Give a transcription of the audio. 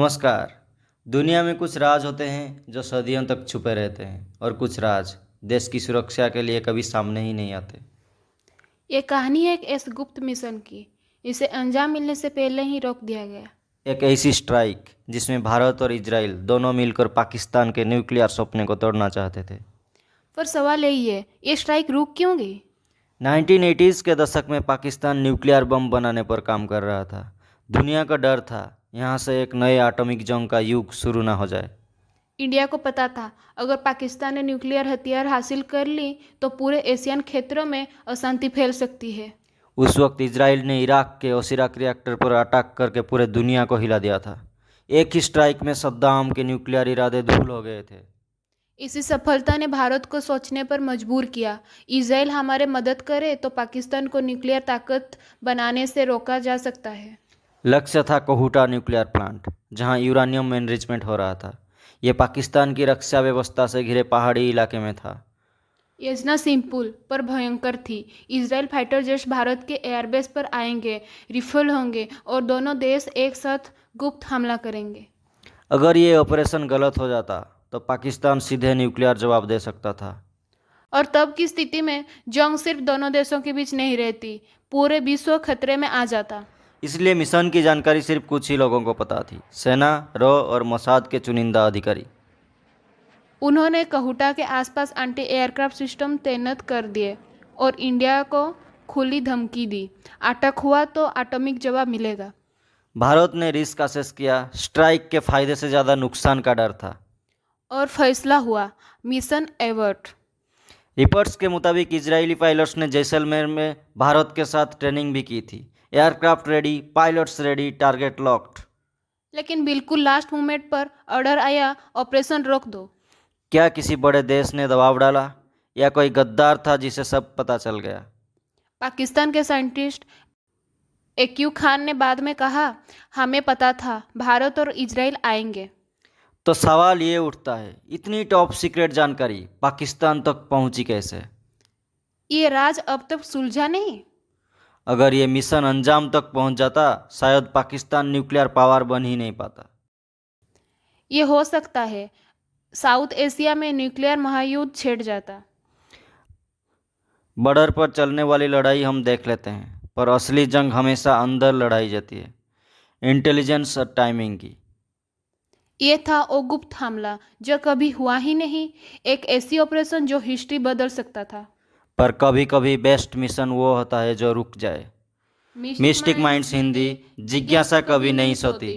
नमस्कार। दुनिया में कुछ राज होते हैं जो सदियों तक छुपे रहते हैं और कुछ राज देश की सुरक्षा के लिए कभी सामने ही नहीं आते। ये कहानी है एक ऐसे गुप्त मिशन की जिसे अंजाम मिलने से पहले ही रोक दिया गया। एक ऐसी स्ट्राइक जिसमें भारत और इजराइल दोनों मिलकर पाकिस्तान के न्यूक्लियर सपने को तोड़ना चाहते थे। पर सवाल यही है, ये स्ट्राइक रुक क्यों गई? 1980s के दशक में पाकिस्तान न्यूक्लियर बम बनाने पर काम कर रहा था। दुनिया का डर था यहाँ से एक नए एटॉमिक जंग का युग शुरू ना हो जाए। इंडिया को पता था अगर पाकिस्तान ने न्यूक्लियर हथियार हासिल कर ली तो पूरे एशियन क्षेत्रों में अशांति फैल सकती है। उस वक्त इजराइल ने इराक के ओसिराक रिएक्टर पर अटैक करके पूरे दुनिया को हिला दिया था। एक ही स्ट्राइक में सद्दाम के न्यूक्लियर इरादे धूल हो गए थे। इसी सफलता ने भारत को सोचने पर मजबूर किया, इजराइल हमारे मदद करे तो पाकिस्तान को न्यूक्लियर ताकत बनाने से रोका जा सकता है। लक्ष्य था कोहूटा न्यूक्लियर प्लांट, जहां यूरानियम एनरिचमेंट हो रहा था। ये पाकिस्तान की रक्षा व्यवस्था से घिरे पहाड़ी इलाके में था। योजना सिंपल पर भयंकर थी। इजराइल फाइटर जेट्स भारत के एयरबेस पर आएंगे, रिफिल होंगे और दोनों देश एक साथ गुप्त हमला करेंगे। अगर ये ऑपरेशन गलत हो जाता तो पाकिस्तान सीधे न्यूक्लियर जवाब दे सकता था। और तब की स्थिति में जंग सिर्फ दोनों देशों के बीच नहीं रहती, पूरे विश्व खतरे में आ जाता। इसलिए मिशन की जानकारी सिर्फ कुछ ही लोगों को पता थी, सेना, रॉ और मोसाद के चुनिंदा अधिकारी। उन्होंने कहूटा के आसपास एंटी एयरक्राफ्ट सिस्टम तैनात कर दिए और इंडिया को खुली धमकी दी, अटैक हुआ तो एटॉमिक जवाब मिलेगा। भारत ने रिस्क असेस किया, स्ट्राइक के फायदे से ज़्यादा नुकसान का डर था। और फैसला हुआ, मिशन एवर्ट। रिपोर्ट्स के मुताबिक इजरायली पायलट्स ने जैसलमेर में भारत के साथ ट्रेनिंग भी की थी। Aircraft ready, pilots ready, target locked. लेकिन बिल्कुल लास्ट मोमेंट पर ऑर्डर आया, ऑपरेशन रोक दो। क्या किसी बड़े देश ने दबाव डाला या कोई गद्दार था जिसे सब पता चल गया? पाकिस्तान के साइंटिस्ट एक्यू खान ने बाद में कहा, हमें पता था भारत और इजराइल आएंगे। तो सवाल ये उठता है, इतनी टॉप सीक्रेट जानकारी पाकिस्तान तक पहुंची कैसे? ये राज अब तक सुलझा नहीं। अगर ये मिशन अंजाम तक पहुंच जाता, शायद पाकिस्तान न्यूक्लियर पावर बन ही नहीं पाता। ये हो सकता है साउथ एशिया में न्यूक्लियर महायुद्ध छिड़ जाता। बॉर्डर पर चलने वाली लड़ाई हम देख लेते हैं, पर असली जंग हमेशा अंदर लड़ाई जाती है, इंटेलिजेंस और टाइमिंग की। ये था वो गुप्त हमला जो कभी हुआ ही नहीं, एक ऐसी ऑपरेशन जो हिस्ट्री बदल सकता था। पर कभी कभी बेस्ट मिशन वो होता है जो रुक जाए। मिस्टिक माइंड्स हिंदी, जिज्ञासा कभी नहीं सोती।